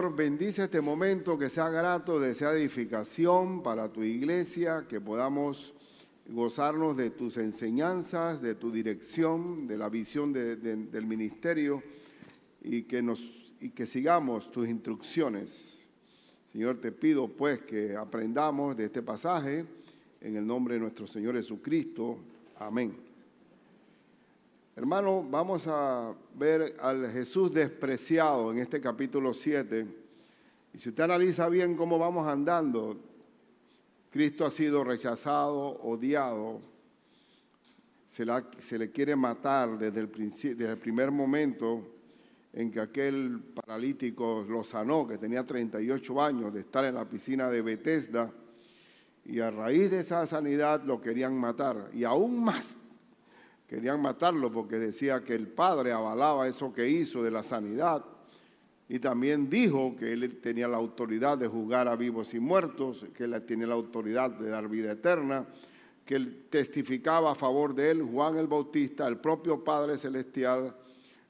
Señor, bendice este momento, que sea grato, que sea edificación para tu iglesia, que podamos gozarnos de tus enseñanzas, de tu dirección, de la visión del ministerio y que sigamos tus instrucciones. Señor, te pido pues que aprendamos de este pasaje en el nombre de nuestro Señor Jesucristo. Amén. Hermano, vamos a ver al Jesús despreciado en este capítulo 7. Y si usted analiza bien cómo vamos andando, Cristo ha sido rechazado, odiado, se le quiere matar desde el primer momento en que aquel paralítico lo sanó, que tenía 38 años de estar en la piscina de Betesda, y a raíz de esa sanidad lo querían matar, y aún más querían matarlo porque decía que el Padre avalaba eso que hizo de la sanidad, y también dijo que él tenía la autoridad de juzgar a vivos y muertos, que él tenía la autoridad de dar vida eterna, que él testificaba a favor de él, Juan el Bautista, el propio Padre Celestial,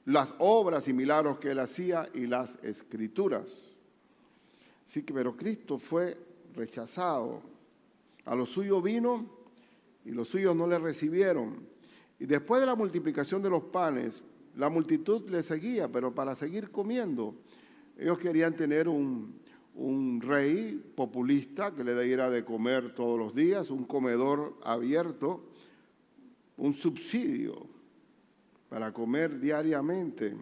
las obras y milagros que él hacía y las escrituras. Así que, pero Cristo fue rechazado. A los suyos vino y los suyos no le recibieron. Y después de la multiplicación de los panes, la multitud le seguía, pero para seguir comiendo. Ellos querían tener un rey populista que le diera de comer todos los días, un comedor abierto, un subsidio para comer diariamente.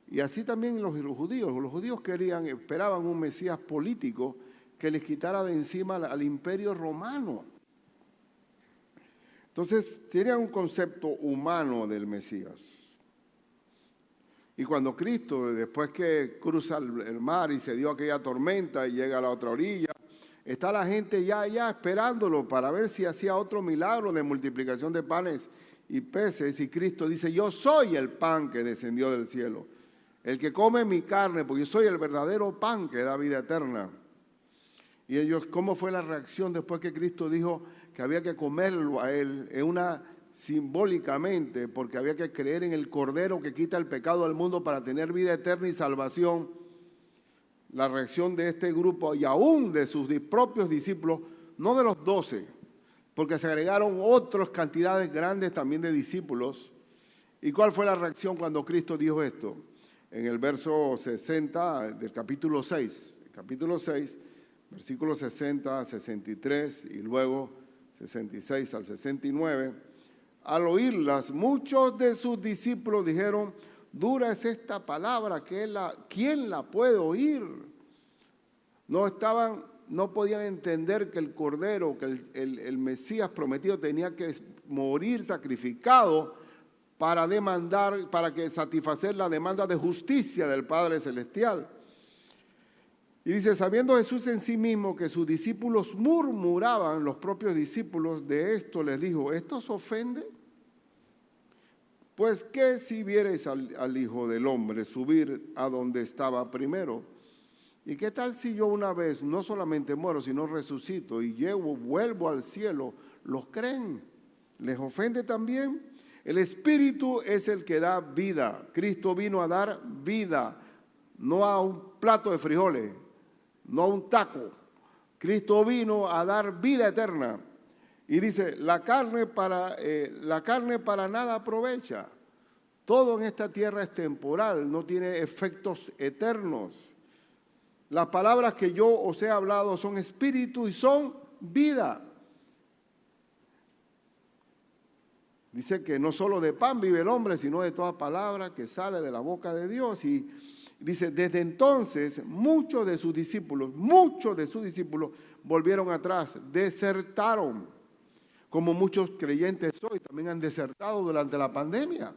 Y así también los judíos. Los judíos esperaban un Mesías político que les quitara de encima al imperio romano. Entonces, tenían un concepto humano del Mesías. Y cuando Cristo, después que cruza el mar y se dio aquella tormenta y llega a la otra orilla, está la gente ya esperándolo para ver si hacía otro milagro de multiplicación de panes y peces. Y Cristo dice: yo soy el pan que descendió del cielo. El que come mi carne, porque yo soy el verdadero pan que da vida eterna. Y ellos, ¿cómo fue la reacción después que Cristo dijo que había que comerlo a él? Simbólicamente, porque había que creer en el Cordero que quita el pecado del mundo para tener vida eterna y salvación. La reacción de este grupo y aún de sus propios discípulos, no de los 12, porque se agregaron otras cantidades grandes también de discípulos. ¿Y cuál fue la reacción cuando Cristo dijo esto? En el verso 60 del capítulo 6, versículos 60 a 63 y luego 66 al 69, al oírlas, muchos de sus discípulos dijeron: dura es esta palabra, ¿quién la puede oír? No podían entender que el Cordero, que el Mesías prometido tenía que morir sacrificado para satisfacer la demanda de justicia del Padre Celestial. Y dice: sabiendo Jesús en sí mismo que sus discípulos murmuraban, los propios discípulos, de esto les dijo: ¿esto os ofende? Pues ¿qué si viereis al Hijo del Hombre subir a donde estaba primero? ¿Y qué tal si yo una vez no solamente muero, sino resucito y vuelvo al cielo? ¿Los creen? ¿Les ofende también? El Espíritu es el que da vida. Cristo vino a dar vida, no a un plato de frijoles, no a un taco. Cristo vino a dar vida eterna. Y dice: la carne para nada aprovecha. Todo en esta tierra es temporal, no tiene efectos eternos. Las palabras que yo os he hablado son espíritu y son vida. Dice que no solo de pan vive el hombre, sino de toda palabra que sale de la boca de Dios. Y dice: desde entonces muchos de sus discípulos volvieron atrás, desertaron, como muchos creyentes hoy también han desertado durante la pandemia.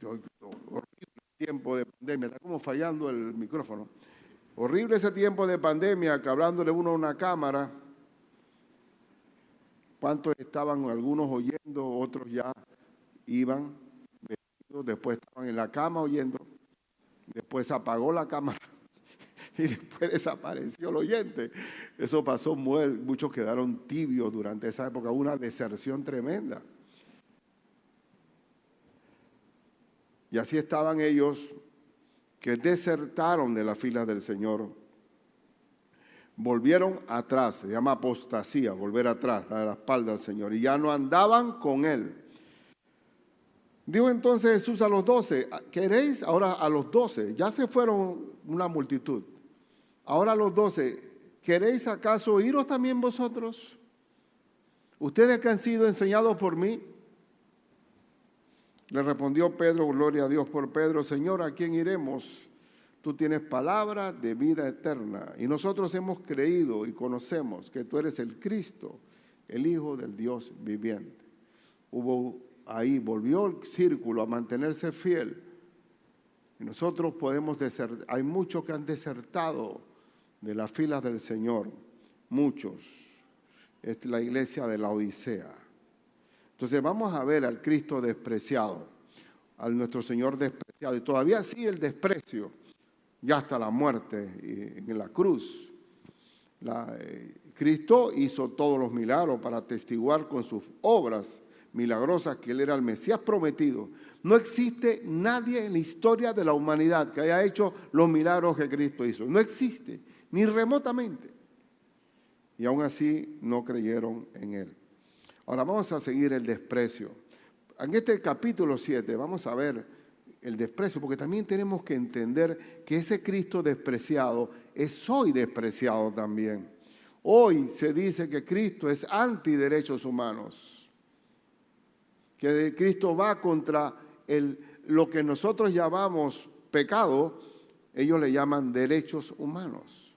Horrible tiempo de pandemia, está como fallando el micrófono. Horrible ese tiempo de pandemia, que hablándole uno a una cámara, ¿cuántos estaban? Algunos oyendo, otros ya iban vestidos, después estaban en la cama oyendo, después se apagó la cámara y después desapareció el oyente. Eso pasó, muchos quedaron tibios durante esa época, una deserción tremenda. Y así estaban ellos que desertaron de las filas del Señor, volvieron atrás, se llama apostasía, volver atrás, a la espalda del Señor, y ya no andaban con Él. Dijo entonces Jesús a los 12, ¿queréis ahora a los 12? Ya se fueron una multitud. Ahora a los 12, ¿queréis acaso iros también vosotros? ¿Ustedes que han sido enseñados por mí? Le respondió Pedro, gloria a Dios por Pedro, Señor, ¿a quién iremos? Tú tienes palabra de vida eterna y nosotros hemos creído y conocemos que tú eres el Cristo, el Hijo del Dios viviente. Ahí volvió el círculo a mantenerse fiel. Y nosotros podemos desertar. Hay muchos que han desertado de las filas del Señor. Muchos. Es la iglesia de la Odisea. Entonces vamos a ver al Cristo despreciado, al nuestro Señor despreciado. Y todavía sigue el desprecio, ya hasta la muerte en la cruz. Cristo hizo todos los milagros para atestiguar con sus obras milagrosas que Él era el Mesías prometido. No existe nadie en la historia de la humanidad que haya hecho los milagros que Cristo hizo. No existe, ni remotamente. Y aún así no creyeron en Él. Ahora vamos a seguir el desprecio. En este capítulo 7 vamos a ver el desprecio, porque también tenemos que entender que ese Cristo despreciado es hoy despreciado también. Hoy se dice que Cristo es antiderechos humanos, que Cristo va contra lo que nosotros llamamos pecado, ellos le llaman derechos humanos.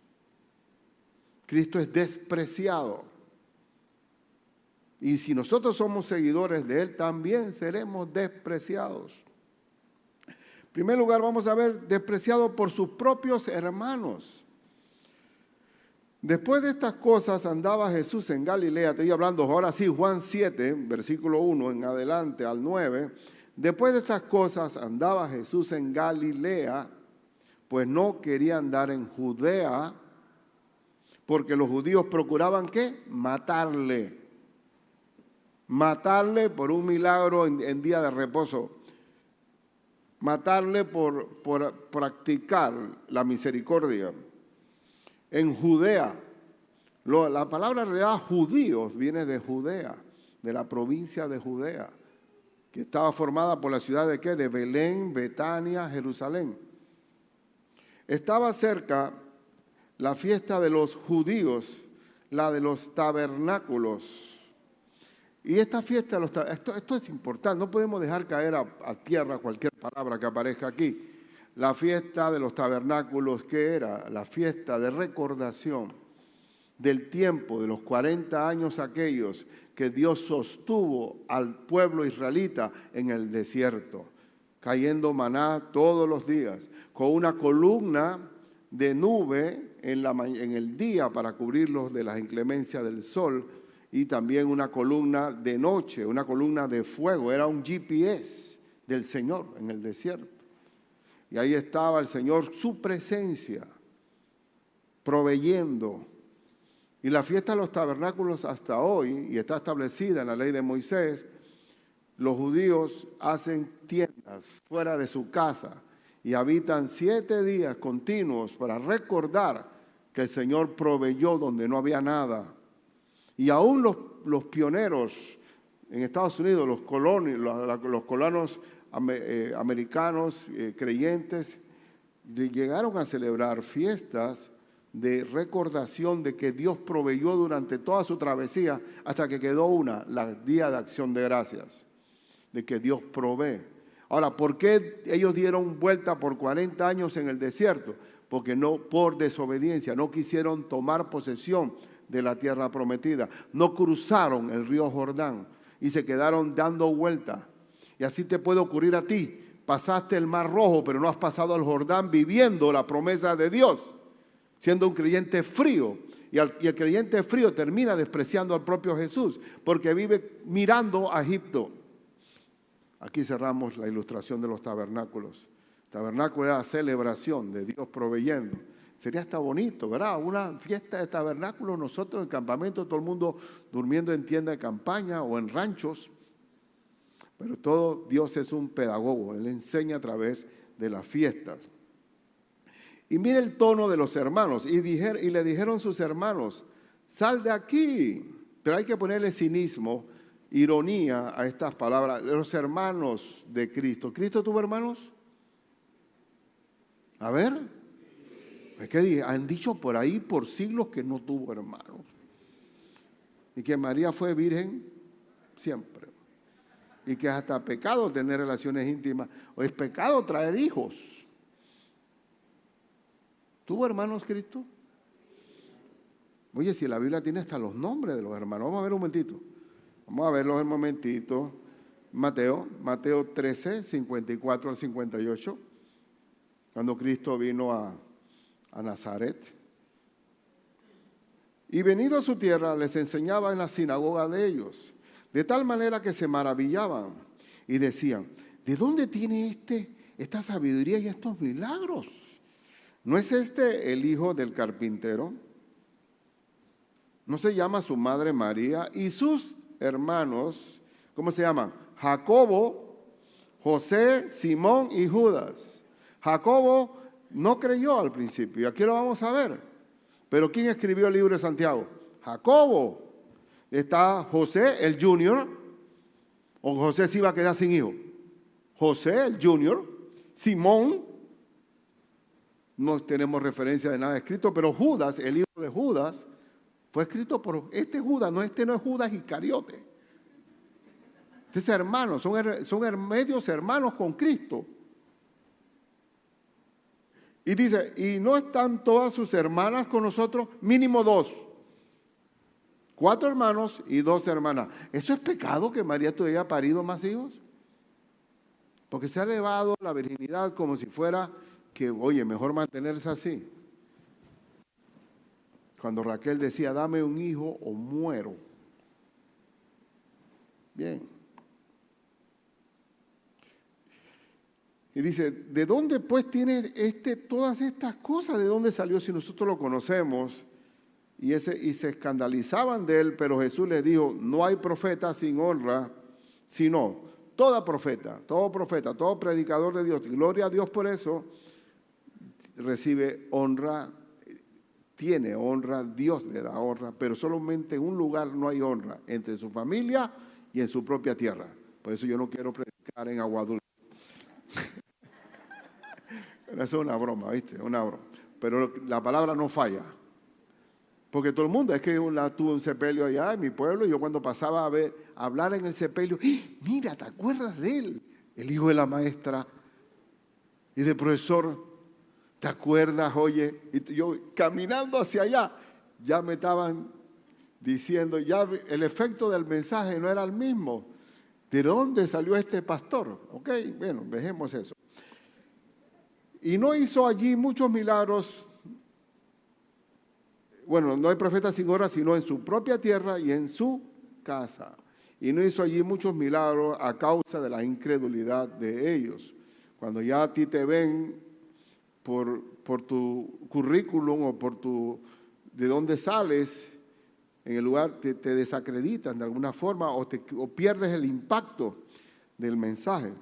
Cristo es despreciado. Y si nosotros somos seguidores de Él, también seremos despreciados. En primer lugar, vamos a ver despreciado por sus propios hermanos. Después de estas cosas andaba Jesús en Galilea, estoy hablando ahora sí, Juan 7, versículo 1 en adelante al 9. Después de estas cosas andaba Jesús en Galilea, pues no quería andar en Judea, porque los judíos procuraban ¿qué? Matarle por un milagro en día de reposo, matarle por practicar la misericordia. En Judea, la palabra en realidad judíos viene de Judea, de la provincia de Judea, que estaba formada por la ciudad de ¿qué? De Belén, Betania, Jerusalén. Estaba cerca la fiesta de los judíos, la de los tabernáculos. Y esta fiesta, esto es importante, no podemos dejar caer a tierra cualquier palabra que aparezca aquí. La fiesta de los tabernáculos, ¿qué era? La fiesta de recordación del tiempo de los 40 años aquellos que Dios sostuvo al pueblo israelita en el desierto, cayendo maná todos los días, con una columna de nube en el día para cubrirlos de las inclemencias del sol, y también una columna de noche, una columna de fuego. Era un GPS del Señor en el desierto. Y ahí estaba el Señor, su presencia, proveyendo. Y la fiesta de los tabernáculos hasta hoy, y está establecida en la ley de Moisés, los judíos hacen tiendas fuera de su casa y habitan 7 días continuos para recordar que el Señor proveyó donde no había nada. Y aún los pioneros en Estados Unidos, los colonos americanos creyentes, llegaron a celebrar fiestas de recordación de que Dios proveyó durante toda su travesía, hasta que quedó el Día de Acción de Gracias, de que Dios provee. Ahora, ¿por qué ellos dieron vuelta por 40 años en el desierto? Porque no, por desobediencia, no quisieron tomar posesión de la tierra prometida, no cruzaron el río Jordán y se quedaron dando vuelta. Y así te puede ocurrir a ti. Pasaste el Mar Rojo, pero no has pasado el Jordán viviendo la promesa de Dios, siendo un creyente frío. Y el creyente frío termina despreciando al propio Jesús, porque vive mirando a Egipto. Aquí cerramos la ilustración de los tabernáculos. Tabernáculo era la celebración de Dios proveyendo. Sería hasta bonito, ¿verdad? Una fiesta de tabernáculos, nosotros en el campamento, todo el mundo durmiendo en tienda de campaña o en ranchos. Pero todo Dios es un pedagogo, Él enseña a través de las fiestas. Y mire el tono de los hermanos. Y le dijeron sus hermanos, sal de aquí. Pero hay que ponerle cinismo, ironía a estas palabras. Los hermanos de Cristo. ¿Cristo tuvo hermanos? A ver. Es que han dicho por ahí por siglos que no tuvo hermanos. Y que María fue virgen siempre. Y que hasta pecado tener relaciones íntimas. O es pecado traer hijos. ¿Tuvo hermanos Cristo? Oye, si la Biblia tiene hasta los nombres de los hermanos. Vamos a ver un momentito. Vamos a verlos un momentito. Mateo 13, 54 al 58. Cuando Cristo vino a Nazaret. Y venido a su tierra, les enseñaba en la sinagoga de ellos. De tal manera que se maravillaban y decían, ¿de dónde tiene esta sabiduría y estos milagros? ¿No es este el hijo del carpintero? ¿No se llama su madre María y sus hermanos, cómo se llaman? Jacobo, José, Simón y Judas. Jacobo no creyó al principio, y aquí lo vamos a ver. Pero ¿quién escribió el libro de Santiago? Jacobo. Está José, el junior, o José se iba a quedar sin hijo. José, el junior, Simón, no tenemos referencia de nada escrito, pero Judas, el hijo de Judas, fue escrito por este Judas, no es Judas Iscariote. Este es hermano, son medios hermanos con Cristo. Y dice, ¿y no están todas sus hermanas con nosotros? Mínimo 2. 4 hermanos y 2 hermanas. ¿Eso es pecado que María tuviera parido más hijos? Porque se ha elevado la virginidad como si fuera que, oye, mejor mantenerse así. Cuando Raquel decía, dame un hijo o muero. Bien. Y dice, ¿de dónde pues tiene todas estas cosas? ¿De dónde salió si nosotros lo conocemos? Y se escandalizaban de él, pero Jesús les dijo, no hay profeta sin honra, sino todo profeta, todo predicador de Dios, y gloria a Dios por eso, recibe honra, tiene honra, Dios le da honra, pero solamente en un lugar no hay honra, entre su familia y en su propia tierra. Por eso yo no quiero predicar en Aguadulce. Eso es una broma, ¿viste? Una broma. Pero la palabra no falla. Porque todo el mundo, es que tuve un sepelio allá en mi pueblo, y yo cuando pasaba a hablar en el sepelio, mira, ¿te acuerdas de él? El hijo de la maestra y del profesor, ¿te acuerdas? Oye, y yo caminando hacia allá, ya me estaban diciendo, ya el efecto del mensaje no era el mismo. ¿De dónde salió este pastor? Ok, bueno, dejemos eso. Y no hizo allí muchos milagros. Bueno, no hay profeta sin honra, sino en su propia tierra y en su casa. Y no hizo allí muchos milagros a causa de la incredulidad de ellos. Cuando ya a ti te ven por tu currículum o de dónde sales, en el lugar te desacreditan de alguna forma o pierdes el impacto del mensaje.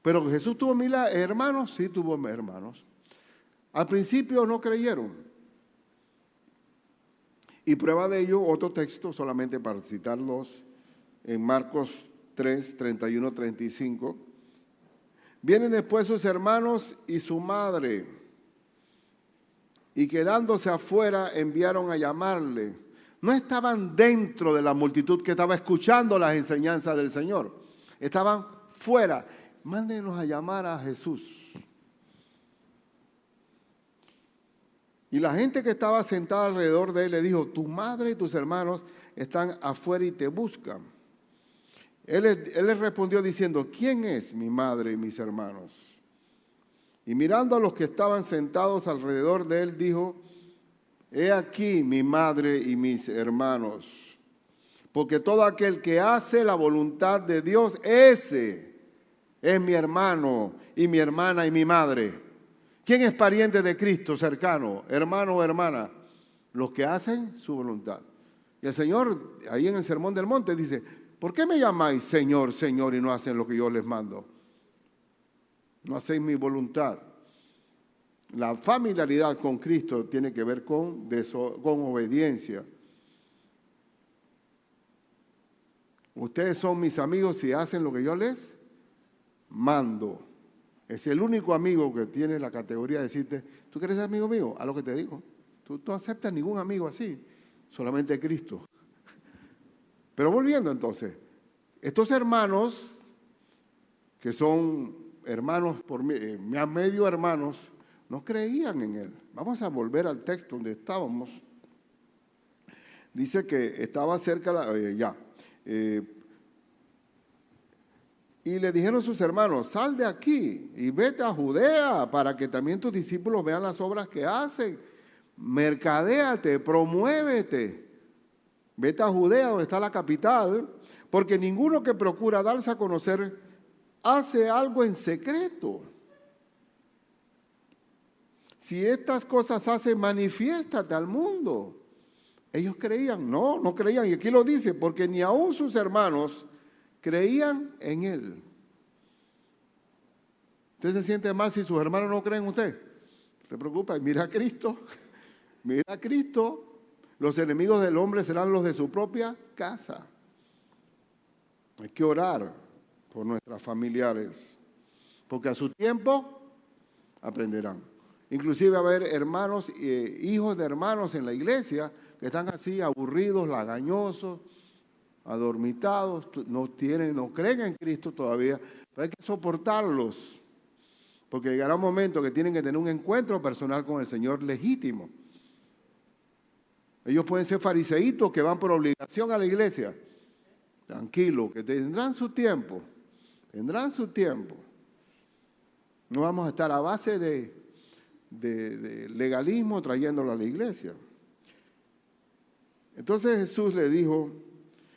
Pero Jesús tuvo hermanos, sí tuvo hermanos. Al principio no creyeron. Y prueba de ello, otro texto, solamente para citarlos, en Marcos 3, 31, 35. Vienen después sus hermanos y su madre, y quedándose afuera enviaron a llamarle. No estaban dentro de la multitud que estaba escuchando las enseñanzas del Señor. Estaban fuera. Mándenos a llamar a Jesús. Y la gente que estaba sentada alrededor de él le dijo, tu madre y tus hermanos están afuera y te buscan. Él les respondió diciendo, ¿quién es mi madre y mis hermanos? Y mirando a los que estaban sentados alrededor de él, dijo, he aquí mi madre y mis hermanos. Porque todo aquel que hace la voluntad de Dios, ese es mi hermano y mi hermana y mi madre. ¿Quién es pariente de Cristo cercano, hermano o hermana? Los que hacen su voluntad. Y el Señor, ahí en el Sermón del Monte, dice, ¿por qué me llamáis Señor, Señor, y no hacen lo que yo les mando? No hacéis mi voluntad. La familiaridad con Cristo tiene que ver con obediencia. Ustedes son mis amigos si hacen lo que yo les mando. Es el único amigo que tiene la categoría de decirte, ¿tú quieres ser amigo mío? Haz lo que te digo. Tú no aceptas ningún amigo así, solamente Cristo. Pero volviendo entonces, estos hermanos, que son hermanos medio hermanos, no creían en él. Vamos a volver al texto donde estábamos. Dice que estaba cerca, y le dijeron sus hermanos, sal de aquí y vete a Judea para que también tus discípulos vean las obras que hacen. Mercadéate, promuévete. Vete a Judea, donde está la capital, porque ninguno que procura darse a conocer hace algo en secreto. Si estas cosas hacen, manifiéstate al mundo. Ellos creían, no creían. Y aquí lo dice, porque ni aún sus hermanos creían en él. ¿Usted se siente mal si sus hermanos no creen en usted? No se preocupe, mira a Cristo. Mira a Cristo. Los enemigos del hombre serán los de su propia casa. Hay que orar por nuestros familiares, porque a su tiempo aprenderán. Inclusive va a haber hermanos, hijos de hermanos en la iglesia que están así aburridos, lagañosos, adormitados, no creen en Cristo todavía, pero hay que soportarlos, porque llegará un momento que tienen que tener un encuentro personal con el Señor legítimo. Ellos pueden ser fariseítos que van por obligación a la iglesia. Tranquilo, que tendrán su tiempo. Tendrán su tiempo. No vamos a estar a base de legalismo trayéndolo a la iglesia. Entonces Jesús le dijo,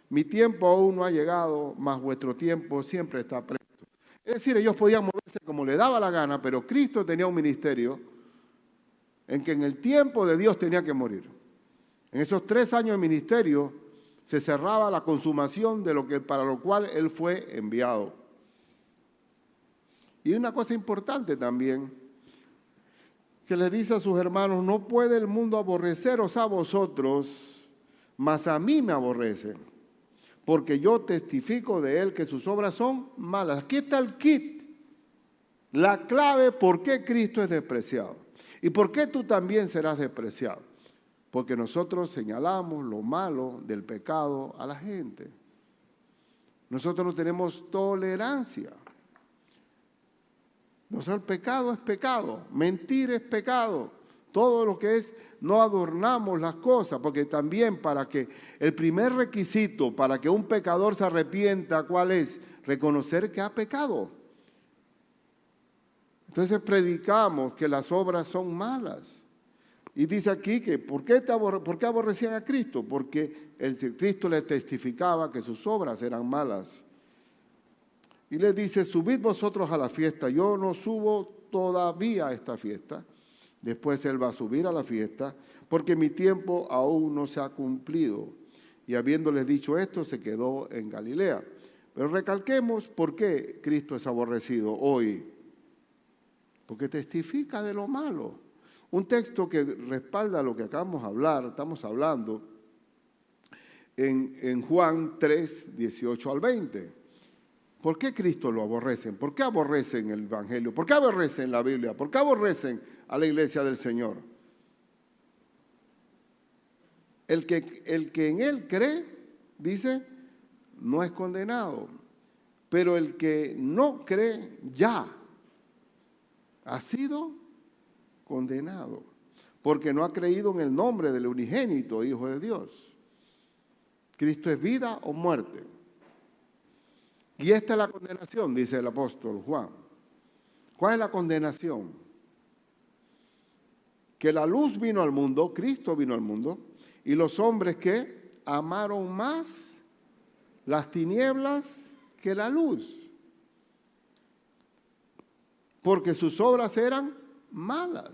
mi tiempo aún no ha llegado, mas vuestro tiempo siempre está presto. Es decir, ellos podían moverse como les daba la gana, pero Cristo tenía un ministerio en que en el tiempo de Dios tenía que morir. En esos 3 años de ministerio se cerraba la consumación de para lo cual Él fue enviado. Y una cosa importante también, que le dice a sus hermanos, no puede el mundo aborreceros a vosotros, mas a mí me aborrecen, porque yo testifico de Él que sus obras son malas. Aquí está el kit, la clave por qué Cristo es despreciado y por qué tú también serás despreciado. Porque nosotros señalamos lo malo del pecado a la gente. Nosotros no tenemos tolerancia. Nosotros el pecado es pecado, mentir es pecado. Todo lo que es, no adornamos las cosas, porque también para que el primer requisito para que un pecador se arrepienta, ¿cuál es? Reconocer que ha pecado. Entonces predicamos que las obras son malas. Y dice aquí que ¿por qué aborrecían a Cristo? Porque Cristo les testificaba que sus obras eran malas. Y les dice, subid vosotros a la fiesta, yo no subo todavía a esta fiesta. Después Él va a subir a la fiesta, porque mi tiempo aún no se ha cumplido. Y habiéndoles dicho esto, se quedó en Galilea. Pero recalquemos por qué Cristo es aborrecido hoy. Porque testifica de lo malo. Un texto que respalda lo que acabamos de hablar, estamos hablando en Juan 3, 18 al 20. ¿Por qué Cristo lo aborrecen? ¿Por qué aborrecen el Evangelio? ¿Por qué aborrecen la Biblia? ¿Por qué aborrecen a la iglesia del Señor? El que en Él cree, dice, no es condenado. Pero el que no cree ya ha sido condenado, porque no ha creído en el nombre del unigénito Hijo de Dios. Cristo es vida o muerte. Y esta es la condenación, dice el apóstol Juan. ¿Cuál es la condenación? Que la luz vino al mundo, Cristo vino al mundo, y los hombres que amaron más las tinieblas que la luz, porque sus obras eran malas.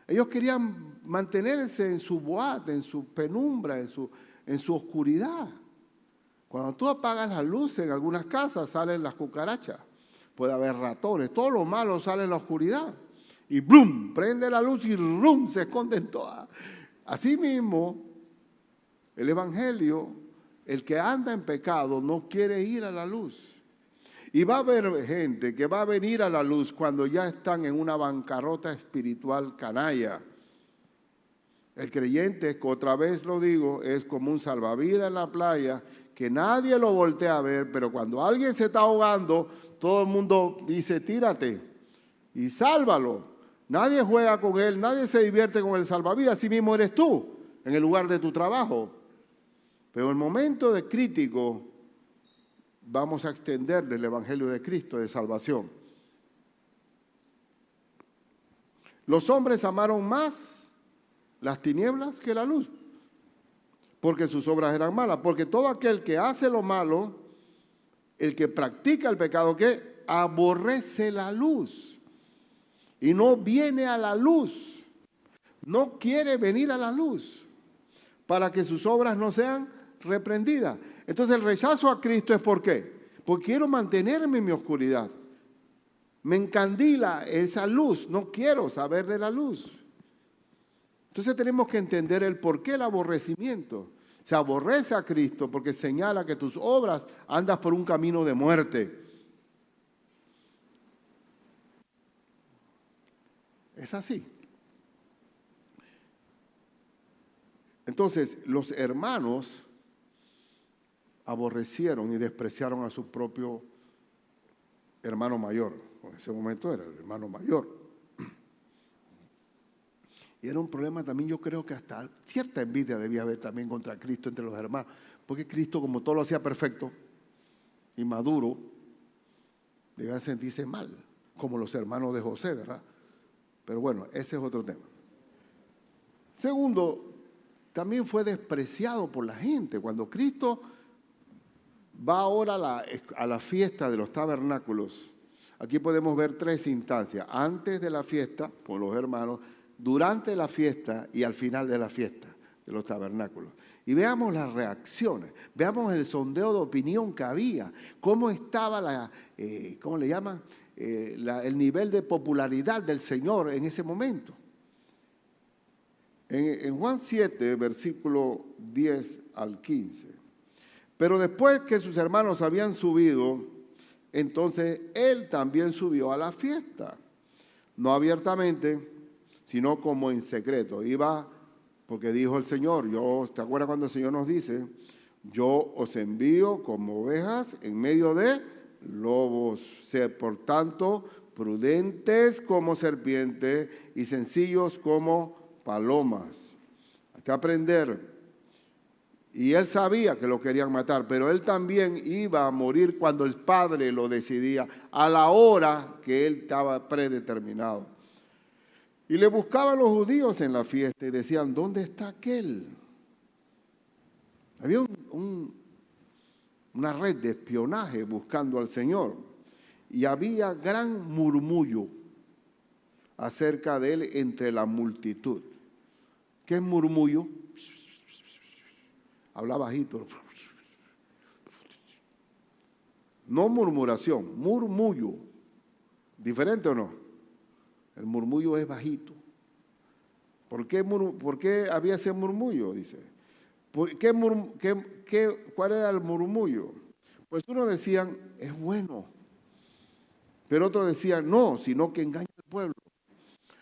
Ellos querían mantenerse en su boate, en su penumbra, en su oscuridad. Cuando tú apagas las luces en algunas casas salen las cucarachas, puede haber ratones, todo lo malo sale en la oscuridad. Y ¡blum! Prende la luz y ¡rum! Se esconden todas. Así mismo, el Evangelio, el que anda en pecado no quiere ir a la luz. Y va a haber gente que va a venir a la luz cuando ya están en una bancarrota espiritual canalla. El creyente, que otra vez lo digo, es como un salvavidas en la playa, que nadie lo voltea a ver, pero cuando alguien se está ahogando, todo el mundo dice, tírate y sálvalo. Nadie juega con él, nadie se divierte con el salvavidas, así mismo eres tú, en el lugar de tu trabajo. Pero en el momento de crítico, vamos a extenderle el Evangelio de Cristo de salvación. Los hombres amaron más las tinieblas que la luz, porque sus obras eran malas. Porque todo aquel que hace lo malo, el que practica el pecado, ¿qué? Aborrece la luz y no viene a la luz. No quiere venir a la luz para que sus obras no sean reprendidas. Entonces el rechazo a Cristo es ¿por qué? Porque quiero mantenerme en mi oscuridad. Me encandila esa luz, no quiero saber de la luz. Entonces tenemos que entender el por qué el aborrecimiento. Se aborrece a Cristo porque señala que tus obras andas por un camino de muerte. Es así. Entonces los hermanos aborrecieron y despreciaron a su propio hermano mayor. En ese momento era el hermano mayor. Y era un problema también, yo creo que hasta cierta envidia debía haber también contra Cristo entre los hermanos. Porque Cristo, como todo lo hacía perfecto y maduro, debía sentirse mal, como los hermanos de José, ¿verdad? Pero bueno, ese es otro tema. Segundo, también fue despreciado por la gente. Cuando Cristo va ahora a la fiesta de los tabernáculos, aquí podemos ver tres instancias: antes de la fiesta, por los hermanos, durante la fiesta y al final de la fiesta de los tabernáculos. Y veamos las reacciones, veamos el sondeo de opinión que había, cómo estaba ¿cómo le llaman? El nivel de popularidad del Señor en ese momento. En Juan 7, versículo 10 al 15. Pero después que sus hermanos habían subido, entonces él también subió a la fiesta, no abiertamente, sino como en secreto. Iba porque dijo el Señor, ¿te acuerdas cuando el Señor nos dice? Yo os envío como ovejas en medio de lobos. Sed por tanto prudentes como serpientes y sencillos como palomas. Hay que aprender. Y él sabía que lo querían matar, pero él también iba a morir cuando el Padre lo decidía, a la hora que él estaba predeterminado. Y le buscaban los judíos en la fiesta y decían, ¿dónde está aquel? Había una red de espionaje buscando al Señor. Y había gran murmullo acerca de él entre la multitud. ¿Qué es murmullo? Habla bajito. No murmuración, murmullo. ¿Diferente o no? El murmullo es bajito. ¿Por qué había ese murmullo? Dice. ¿Cuál era el murmullo? Pues unos decían, es bueno. Pero otros decían, no, sino que engaña al pueblo.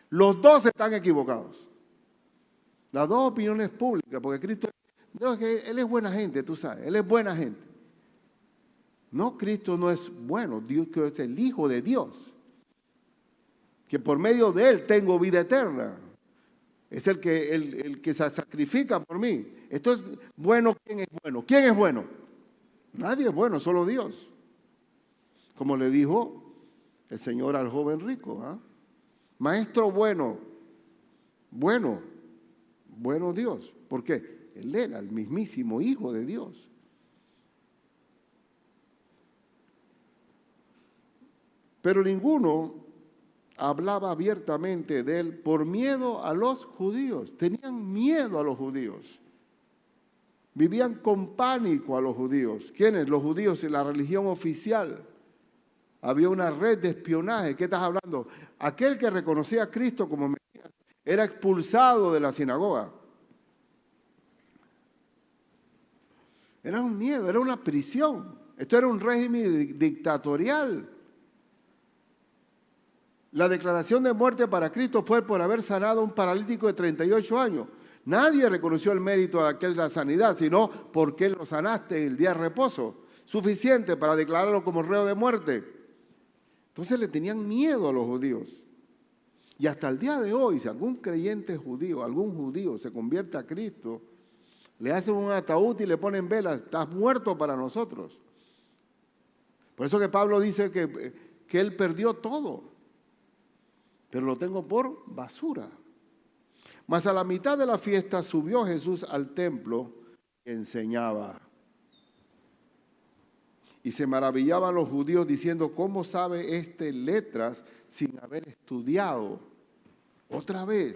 Los dos están equivocados. Las dos opiniones públicas, porque Cristo, no, que Él es buena gente, tú sabes, Él es buena gente. No, Cristo no es bueno, Dios que es el Hijo de Dios. Que por medio de Él tengo vida eterna. Es el que se sacrifica por mí. Esto es bueno. ¿Quién es bueno? ¿Quién es bueno? Nadie es bueno, solo Dios. Como le dijo el Señor al joven rico. ¿Ah? Maestro bueno, bueno Dios. ¿Por qué? Él era el mismísimo Hijo de Dios. Pero ninguno hablaba abiertamente de él por miedo a los judíos. Tenían miedo a los judíos. Vivían con pánico a los judíos. ¿Quiénes? Los judíos en la religión oficial. había una red de espionaje. ¿Qué estás hablando? Aquel que reconocía a Cristo como Mesías era expulsado de la sinagoga. Era un miedo, era una prisión. Esto era un régimen dictatorial. La declaración de muerte para Cristo fue por haber sanado a un paralítico de 38 años. Nadie reconoció el mérito de aquella sanidad, sino porque lo sanaste el día de reposo. Suficiente para declararlo como reo de muerte. Entonces le tenían miedo a los judíos. Y hasta el día de hoy, si algún creyente judío, algún judío se convierte a Cristo, le hacen un ataúd y le ponen velas, estás muerto para nosotros. Por eso que Pablo dice que él perdió todo, pero lo tengo por basura. Mas a la mitad de la fiesta subió Jesús al templo y enseñaba. Y se maravillaban los judíos diciendo, ¿cómo sabe este letras sin haber estudiado? Otra vez.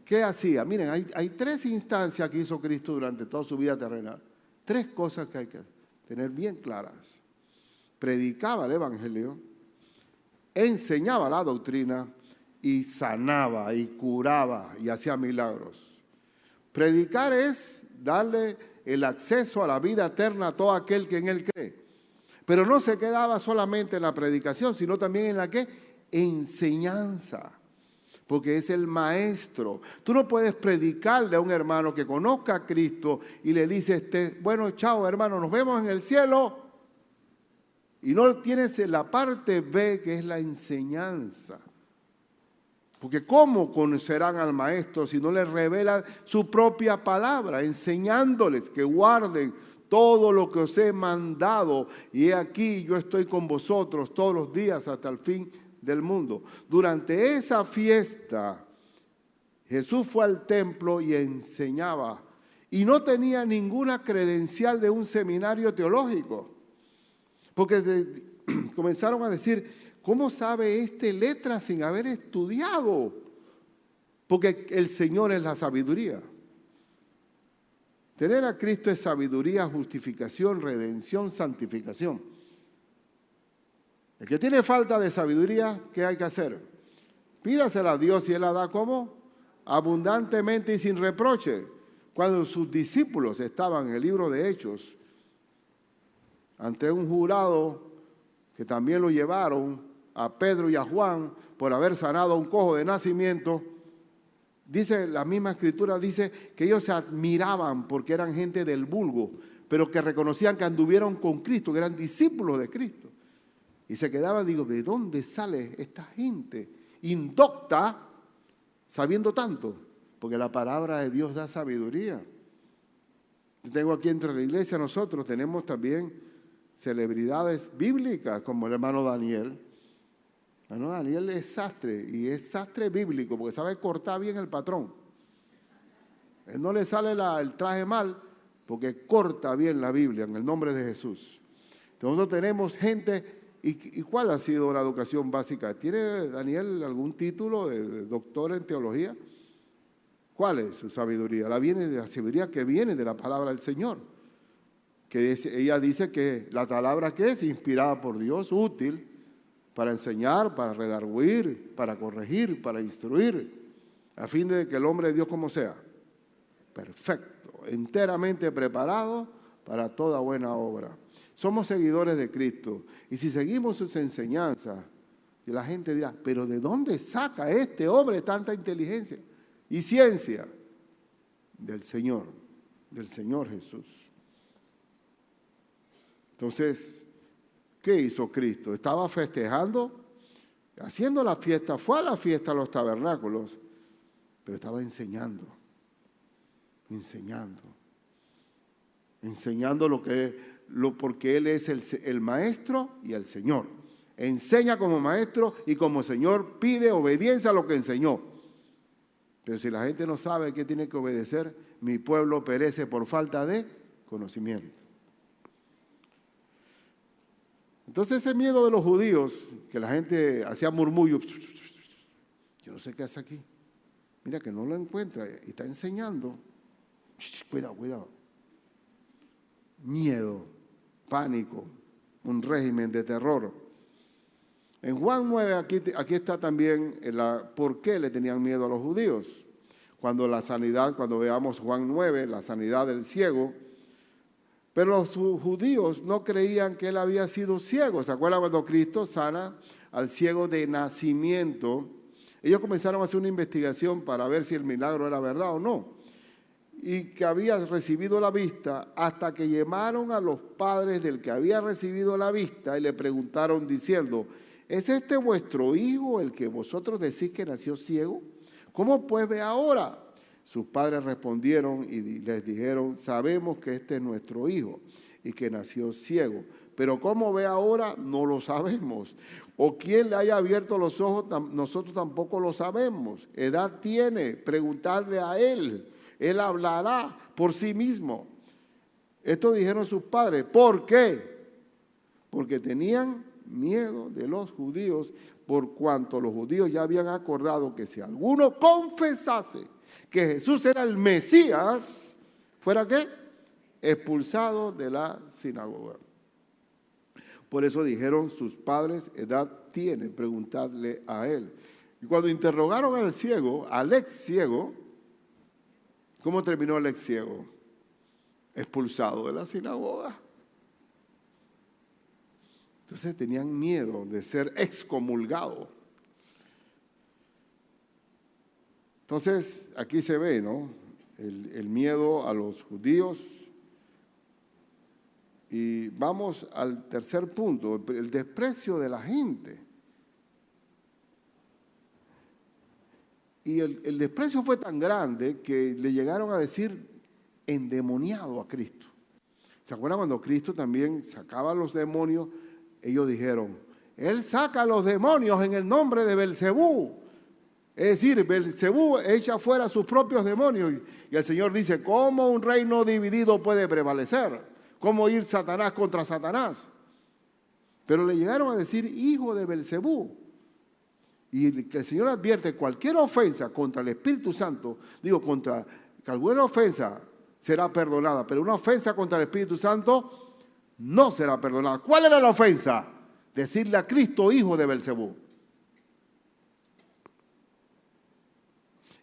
¿Qué hacía? Miren, hay tres instancias que hizo Cristo durante toda su vida terrenal. Tres cosas que hay que tener bien claras. Predicaba el evangelio, enseñaba la doctrina y sanaba y curaba y hacía milagros. Predicar es darle el acceso a la vida eterna a todo aquel que en él cree. Pero no se quedaba solamente en la predicación, sino también en la ¿qué? Enseñanza. Porque es el maestro. Tú no puedes predicarle a un hermano que conozca a Cristo y le dices, bueno, chao hermano, nos vemos en el cielo. Y no tienes la parte B, que es la enseñanza. Porque ¿cómo conocerán al maestro si no les revela su propia palabra? Enseñándoles que guarden todo lo que os he mandado. Y he aquí, yo estoy con vosotros todos los días hasta el fin del mundo. Durante esa fiesta, Jesús fue al templo y enseñaba. Y no tenía ninguna credencial de un seminario teológico. Porque comenzaron a decir, ¿cómo sabe este letras sin haber estudiado? Porque el Señor es la sabiduría. Tener a Cristo es sabiduría, justificación, redención, santificación. El que tiene falta de sabiduría, ¿qué hay que hacer? Pídasela a Dios y Él la da ¿cómo? Abundantemente y sin reproche. Cuando sus discípulos estaban en el libro de Hechos, ante un jurado que también lo llevaron a Pedro y a Juan por haber sanado a un cojo de nacimiento, dice la misma escritura, dice que ellos se admiraban porque eran gente del vulgo, pero que reconocían que anduvieron con Cristo, que eran discípulos de Cristo. Y se quedaban, digo, ¿de dónde sale esta gente indocta sabiendo tanto? Porque la palabra de Dios da sabiduría. Yo tengo aquí entre la iglesia, nosotros tenemos también celebridades bíblicas como el hermano Daniel. El hermano Daniel es sastre y es sastre bíblico porque sabe cortar bien el patrón. Él no le sale el traje mal porque corta bien la Biblia en el nombre de Jesús. Entonces nosotros tenemos gente. ¿Y cuál ha sido la educación básica? ¿Tiene Daniel algún título de doctor en teología? ¿Cuál es su sabiduría? La sabiduría que viene de la palabra del Señor. Que ella dice que la palabra que es inspirada por Dios, útil para enseñar, para redarguir, para corregir, para instruir, a fin de que el hombre de Dios como sea, perfecto, enteramente preparado para toda buena obra. Somos seguidores de Cristo y si seguimos sus enseñanzas, y la gente dirá, pero ¿de dónde saca este hombre tanta inteligencia y ciencia? Del Señor Jesús. Entonces, ¿qué hizo Cristo? Estaba festejando, haciendo la fiesta, fue a la fiesta a los tabernáculos, pero estaba enseñando porque Él es el maestro y el Señor. Enseña como maestro y como Señor pide obediencia a lo que enseñó. Pero si la gente no sabe qué tiene que obedecer, mi pueblo perece por falta de conocimiento. Entonces ese miedo de los judíos, que la gente hacía murmullo, yo no sé qué hace aquí. Mira que no lo encuentra y está enseñando. Cuidado. Miedo, pánico, un régimen de terror. En Juan 9, aquí está también por qué le tenían miedo a los judíos. Cuando veamos Juan 9, la sanidad del ciego, pero los judíos no creían que él había sido ciego. ¿Se acuerdan cuando Cristo sana al ciego de nacimiento? Ellos comenzaron a hacer una investigación para ver si el milagro era verdad o no, y que había recibido la vista, hasta que llamaron a los padres del que había recibido la vista y le preguntaron diciendo: ¿es este vuestro hijo el que vosotros decís que nació ciego? ¿Cómo pues ve ahora? Sus padres respondieron y les dijeron: sabemos que este es nuestro hijo y que nació ciego, pero cómo ve ahora no lo sabemos. O quién le haya abierto los ojos, nosotros tampoco lo sabemos. Edad tiene, preguntadle a él. Él hablará por sí mismo. Esto dijeron sus padres. ¿Por qué? Porque tenían miedo de los judíos, por cuanto los judíos ya habían acordado que si alguno confesase que Jesús era el Mesías, ¿fuera qué? Expulsado de la sinagoga. Por eso dijeron sus padres: edad tiene, preguntadle a él. Y cuando interrogaron al ex ciego, ¿cómo terminó el ex ciego? Expulsado de la sinagoga. Entonces tenían miedo de ser excomulgado. Entonces aquí se ve, ¿no?, el miedo a los judíos. Y vamos al tercer punto, el desprecio de la gente. Y el desprecio fue tan grande que le llegaron a decir endemoniado a Cristo. ¿Se acuerdan cuando Cristo también sacaba los demonios? Ellos dijeron: Él saca los demonios en el nombre de Belcebú. Es decir, Belcebú echa fuera sus propios demonios. Y el Señor dice: ¿cómo un reino dividido puede prevalecer? ¿Cómo ir Satanás contra Satanás? Pero le llegaron a decir hijo de Belcebú. Y que el Señor advierte: cualquier ofensa contra el Espíritu Santo, alguna ofensa será perdonada, pero una ofensa contra el Espíritu Santo no será perdonada. ¿Cuál era la ofensa? Decirle a Cristo hijo de Belcebú.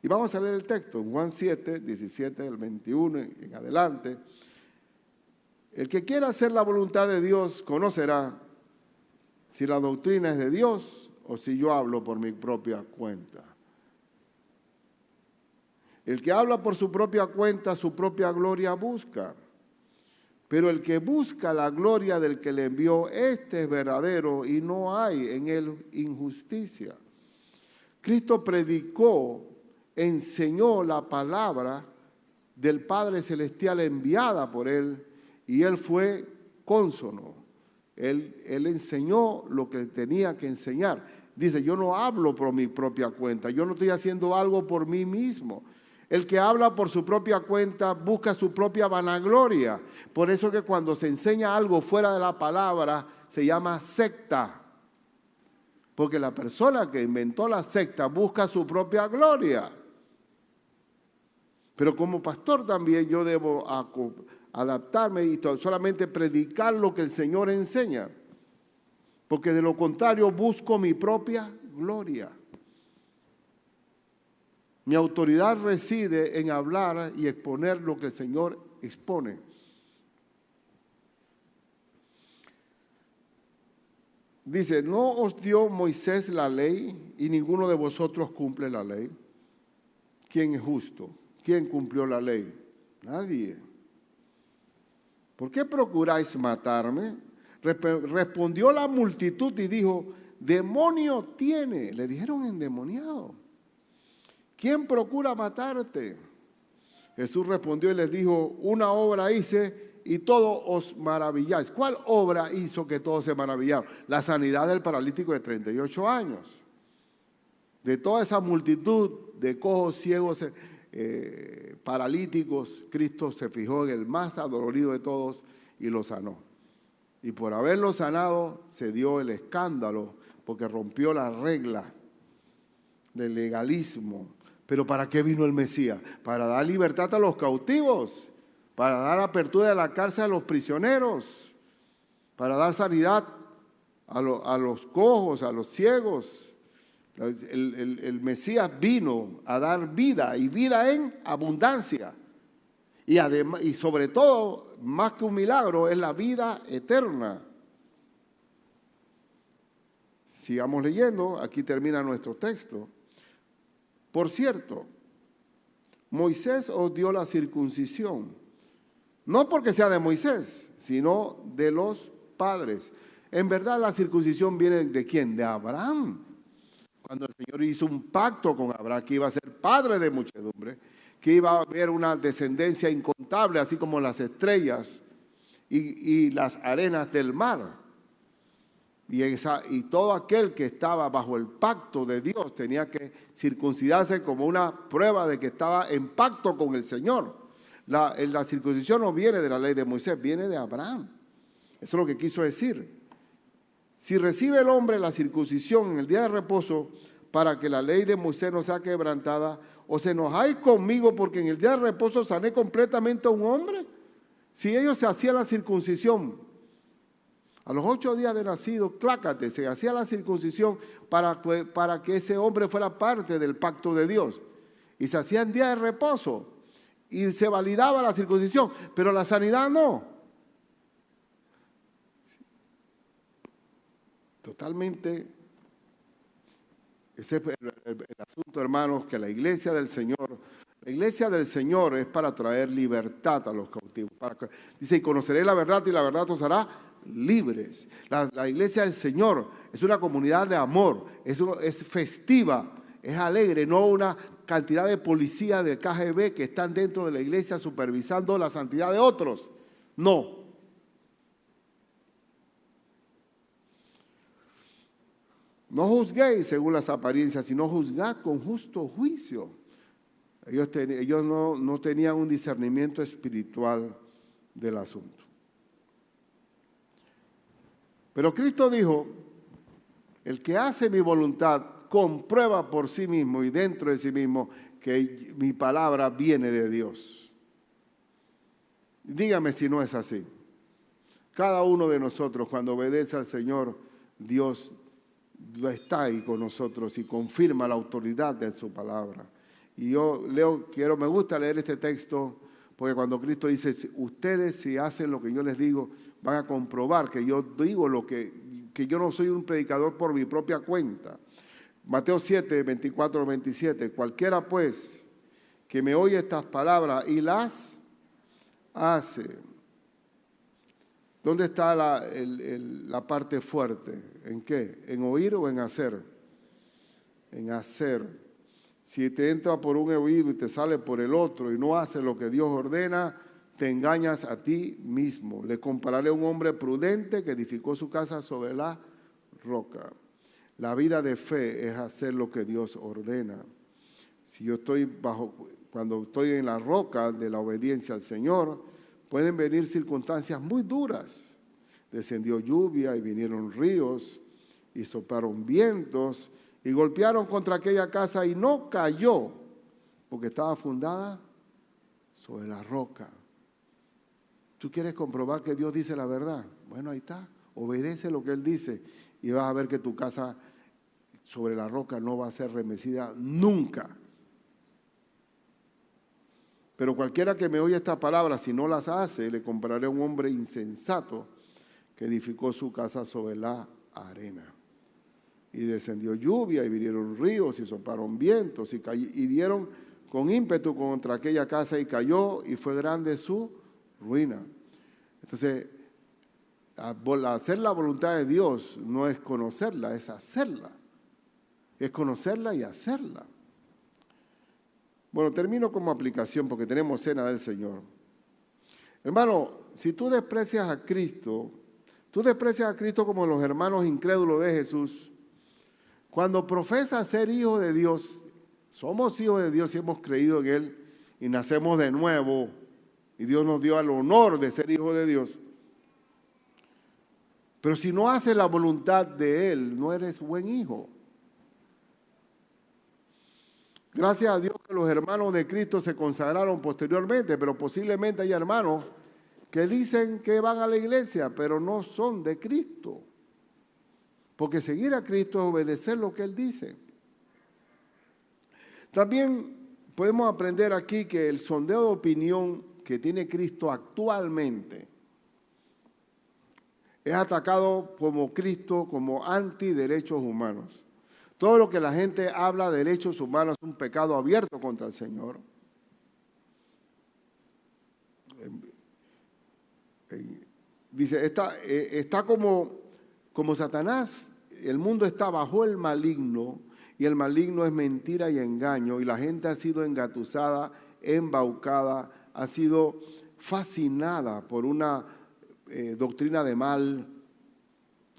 Y vamos a leer el texto en Juan 7, 17, del 21 en adelante. El que quiera hacer la voluntad de Dios conocerá si la doctrina es de Dios o si yo hablo por mi propia cuenta. El que habla por su propia cuenta, su propia gloria busca. Pero el que busca la gloria del que le envió, este es verdadero y no hay en él injusticia. Cristo predicó, enseñó la palabra del Padre Celestial enviada por él, y él fue cónsono. Él enseñó lo que tenía que enseñar. Dice: yo no hablo por mi propia cuenta, yo no estoy haciendo algo por mí mismo. El que habla por su propia cuenta busca su propia vanagloria. Por eso que cuando se enseña algo fuera de la palabra se llama secta. Porque la persona que inventó la secta busca su propia gloria. Pero como pastor también yo debo adaptarme y solamente predicar lo que el Señor enseña. Porque de lo contrario busco mi propia gloria. Mi autoridad reside en hablar y exponer lo que el Señor expone. Dice: ¿no os dio Moisés la ley y ninguno de vosotros cumple la ley? ¿Quién es justo? ¿Quién cumplió la ley? Nadie. ¿Por qué procuráis matarme? Respondió la multitud y dijo: demonio tiene. Le dijeron endemoniado. ¿Quién procura matarte? Jesús respondió y les dijo: una obra hice y todos os maravilláis. ¿Cuál obra hizo que todos se maravillaron? La sanidad del paralítico de 38 años. De toda esa multitud de cojos, ciegos, paralíticos, Cristo se fijó en el más adolorido de todos y lo sanó. Y por haberlo sanado se dio el escándalo, porque rompió la regla del legalismo. Pero ¿para qué vino el Mesías? Para dar libertad a los cautivos, para dar apertura de la cárcel a los prisioneros, para dar sanidad a los cojos, a los ciegos. El Mesías vino a dar vida y vida en abundancia. Y, además, y sobre todo, más que un milagro, es la vida eterna. Sigamos leyendo, aquí termina nuestro texto. Por cierto, Moisés os dio la circuncisión, no porque sea de Moisés, sino de los padres. En verdad, la circuncisión viene ¿de quién? De Abraham. Cuando el Señor hizo un pacto con Abraham, que iba a ser padre de muchedumbre, que iba a haber una descendencia incontable, así como las estrellas y las arenas del mar. Y todo aquel que estaba bajo el pacto de Dios tenía que circuncidarse como una prueba de que estaba en pacto con el Señor. La circuncisión no viene de la ley de Moisés, viene de Abraham. Eso es lo que quiso decir. Si recibe el hombre la circuncisión en el día de reposo para que la ley de Moisés no sea quebrantada, os enojáis conmigo porque en el día de reposo sané completamente a un hombre. Si ellos se hacían la circuncisión a los 8 días de nacido, clácate, se hacía la circuncisión para que ese hombre fuera parte del pacto de Dios. Y se hacía en día de reposo y se validaba la circuncisión, pero la sanidad no. Totalmente. Ese es el asunto, hermanos, que la iglesia del Señor es para traer libertad a los cautivos. Dice, y conoceréis la verdad y la verdad os hará libres. La iglesia del Señor es una comunidad de amor, es festiva, es alegre, no una cantidad de policías del KGB que están dentro de la iglesia supervisando la santidad de otros. No. No juzguéis según las apariencias, sino juzgad con justo juicio. Ellos no tenían un discernimiento espiritual del asunto. Pero Cristo dijo, el que hace mi voluntad comprueba por sí mismo y dentro de sí mismo que mi palabra viene de Dios. Dígame si no es así. Cada uno de nosotros cuando obedece al Señor, Dios está ahí con nosotros y confirma la autoridad de su palabra. Y yo me gusta leer este texto porque cuando Cristo dice, ustedes si hacen lo que yo les digo, van a comprobar que yo digo que yo no soy un predicador por mi propia cuenta. Mateo 7, 24, 27, cualquiera pues que me oye estas palabras y las hace. ¿Dónde está la parte fuerte? ¿En qué? ¿En oír o en hacer? En hacer. Si te entra por un oído y te sale por el otro y no haces lo que Dios ordena, te engañas a ti mismo. Le compararé a un hombre prudente que edificó su casa sobre la roca. La vida de fe es hacer lo que Dios ordena. Si yo cuando estoy en la roca de la obediencia al Señor, pueden venir circunstancias muy duras. Descendió lluvia y vinieron ríos y soplaron vientos y golpearon contra aquella casa y no cayó porque estaba fundada sobre la roca. ¿Tú quieres comprobar que Dios dice la verdad? Bueno, ahí está. Obedece lo que Él dice y vas a ver que tu casa sobre la roca no va a ser remecida nunca. Pero cualquiera que me oye estas palabras, si no las hace, le compararé a un hombre insensato que edificó su casa sobre la arena. Y descendió lluvia y vinieron ríos y soplaron vientos y dieron con ímpetu contra aquella casa y cayó y fue grande su ruina. Entonces, hacer la voluntad de Dios no es conocerla, es hacerla. Es conocerla y hacerla. Bueno, termino como aplicación porque tenemos cena del Señor. Hermano, si tú desprecias a Cristo como los hermanos incrédulos de Jesús, cuando profesas ser hijo de Dios, somos hijos de Dios y hemos creído en Él y nacemos de nuevo y Dios nos dio el honor de ser hijos de Dios. Pero si no haces la voluntad de Él, no eres buen hijo. Gracias a Dios que los hermanos de Cristo se consagraron posteriormente, pero posiblemente hay hermanos que dicen que van a la iglesia, pero no son de Cristo. Porque seguir a Cristo es obedecer lo que Él dice. También podemos aprender aquí que el sondeo de opinión que tiene Cristo actualmente es atacado como Cristo, como antiderechos humanos. Todo lo que la gente habla de derechos humanos es un pecado abierto contra el Señor. Dice, está como Satanás, el mundo está bajo el maligno, y el maligno es mentira y engaño, y la gente ha sido engatusada, embaucada, ha sido fascinada por una doctrina de mal.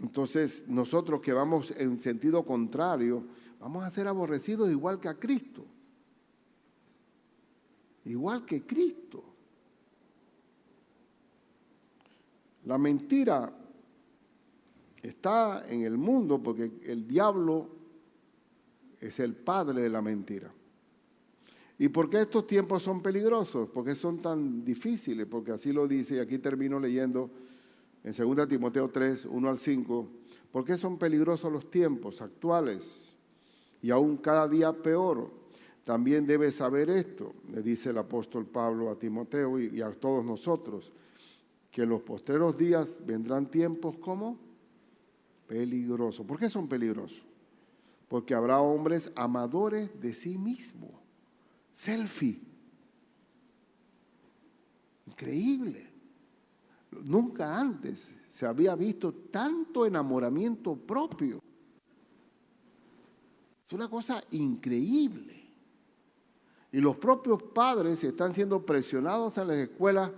Entonces, nosotros que vamos en sentido contrario, vamos a ser aborrecidos igual que a Cristo. Igual que Cristo. La mentira está en el mundo porque el diablo es el padre de la mentira. ¿Y por qué estos tiempos son peligrosos? ¿Por qué son tan difíciles? Porque así lo dice, y aquí termino leyendo en 2 Timoteo 3, 1 al 5. ¿Por qué son peligrosos los tiempos actuales? Y aún cada día peor. También debes saber esto, le dice el apóstol Pablo a Timoteo y a todos nosotros, que en los postreros días vendrán tiempos como peligrosos. ¿Por qué son peligrosos? Porque habrá hombres amadores de sí mismos. Selfie. Increíble. Nunca antes se había visto tanto enamoramiento propio. Es una cosa increíble. Y los propios padres están siendo presionados en las escuelas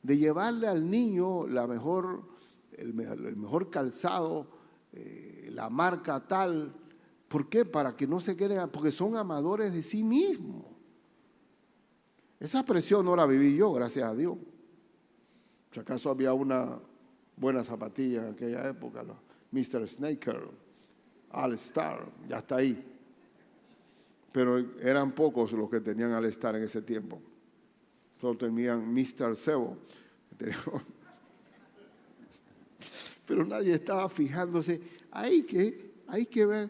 de llevarle al niño el mejor calzado, la marca tal. ¿Por qué? Para que no se queden, porque son amadores de sí mismos. Esa presión no la viví yo, gracias a Dios. Si acaso había una buena zapatilla en aquella época, ¿no? Mr. Snaker, All Star, ya está ahí. Pero eran pocos los que tenían All Star en ese tiempo. Solo tenían Mr. Sebo. Pero nadie estaba fijándose. Hay que ver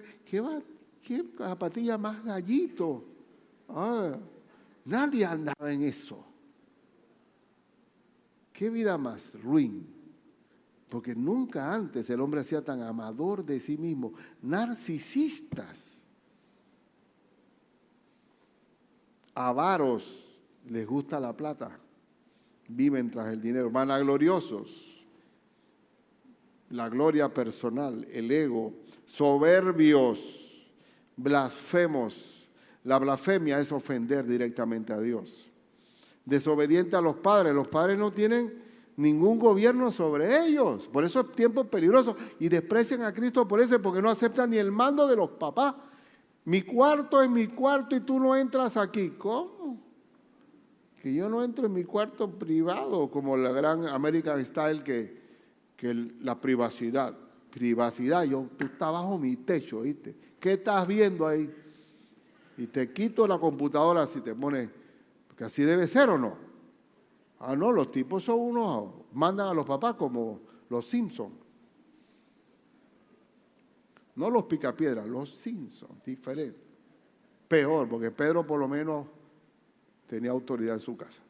qué zapatilla más gallito. Nadie andaba en eso. ¿Qué vida más ruin? Porque nunca antes el hombre hacía tan amador de sí mismo. Narcisistas. Avaros, les gusta la plata. Viven tras el dinero. Vanagloriosos. La gloria personal, el ego. Soberbios. Blasfemos. La blasfemia es ofender directamente a Dios. Desobediente a los padres. Los padres no tienen ningún gobierno sobre ellos. Por eso es tiempo peligroso. Y desprecian a Cristo por eso, porque no aceptan ni el mando de los papás. Mi cuarto es mi cuarto y tú no entras aquí. ¿Cómo? Que yo no entro en mi cuarto privado, como la gran American Style, que la privacidad. Privacidad, tú estás bajo mi techo, ¿viste? ¿Qué estás viendo ahí? Y te quito la computadora si te pones, porque así debe ser, ¿o no? No, los tipos son unos, mandan a los papás como los Simpsons. No los Picapiedras, los Simpsons, diferente. Peor, porque Pedro por lo menos tenía autoridad en su casa.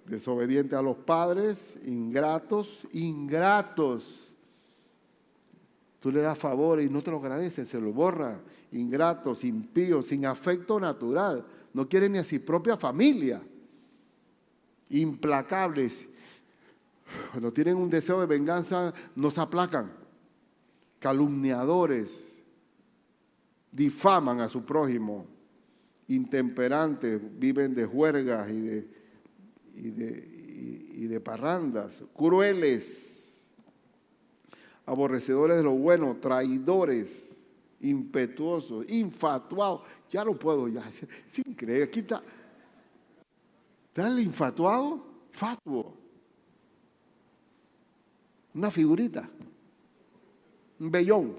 Desobediente a los padres, ingratos. Tú le das favor y no te lo agradeces, se lo borra. Ingratos, impíos, sin afecto natural. No quieren ni a su propia familia. Implacables. Cuando tienen un deseo de venganza, no se aplacan. Calumniadores. Difaman a su prójimo. Intemperantes, viven de juergas y de parrandas. Crueles. Aborrecedores de lo bueno. Traidores. Impetuosos, infatuados. Ya no puedo, ya. Es increíble. Aquí está el infatuado, fatuo. Una figurita. Un vellón.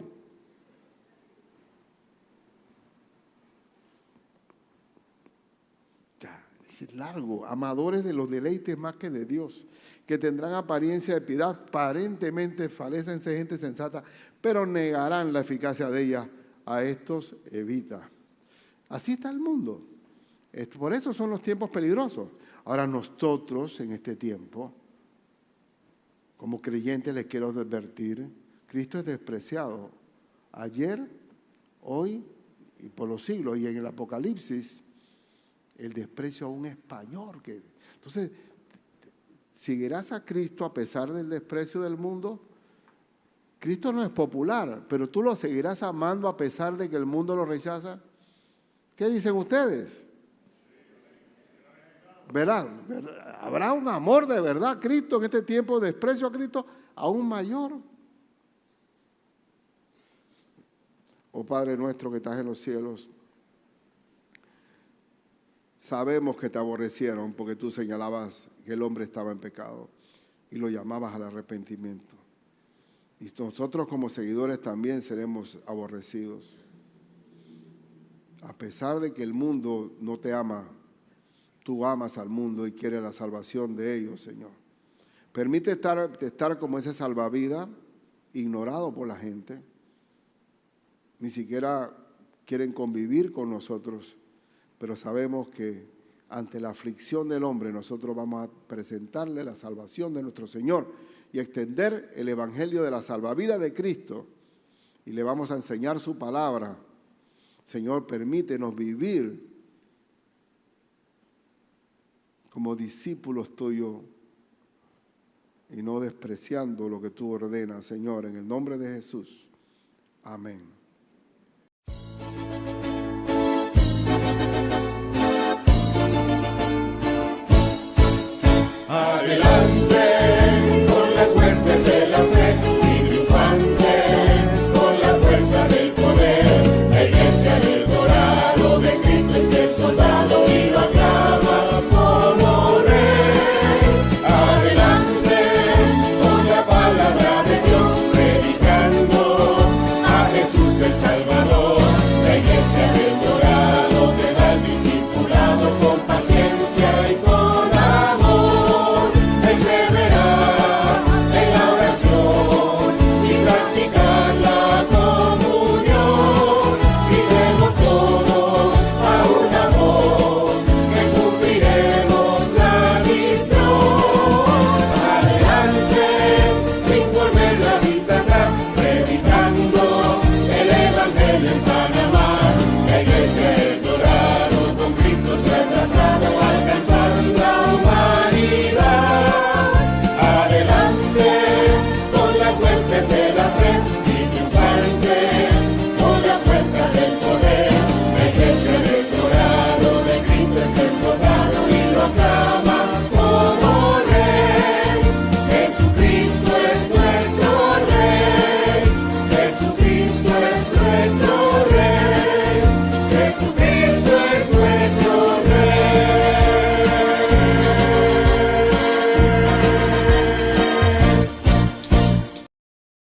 Ya, Es largo. Amadores de los deleites más que de Dios, que tendrán apariencia de piedad, aparentemente parecen ser gente sensata, pero negarán la eficacia de ella. A estos evita. Así está el mundo. Por eso son los tiempos peligrosos. Ahora nosotros en este tiempo, como creyentes, les quiero advertir, Cristo es despreciado. Ayer, hoy y por los siglos. Y en el Apocalipsis, el desprecio aún es mayor. Entonces, ¿seguirás a Cristo a pesar del desprecio del mundo? Cristo no es popular, pero tú lo seguirás amando a pesar de que el mundo lo rechaza. ¿Qué dicen ustedes? Verán, habrá un amor de verdad a Cristo en este tiempo, desprecio a Cristo aún mayor. Oh Padre nuestro que estás en los cielos, sabemos que te aborrecieron porque tú señalabas que el hombre estaba en pecado y lo llamabas al arrepentimiento. Y nosotros como seguidores también seremos aborrecidos. A pesar de que el mundo no te ama, tú amas al mundo y quieres la salvación de ellos, Señor. Permite estar como ese salvavidas, ignorado por la gente. Ni siquiera quieren convivir con nosotros, pero sabemos que ante la aflicción del hombre nosotros vamos a presentarle la salvación de nuestro Señor y extender el evangelio de la salvavidas de Cristo y le vamos a enseñar su palabra. Señor, permítenos vivir como discípulos tuyos y no despreciando lo que tú ordenas, Señor, en el nombre de Jesús. Amén.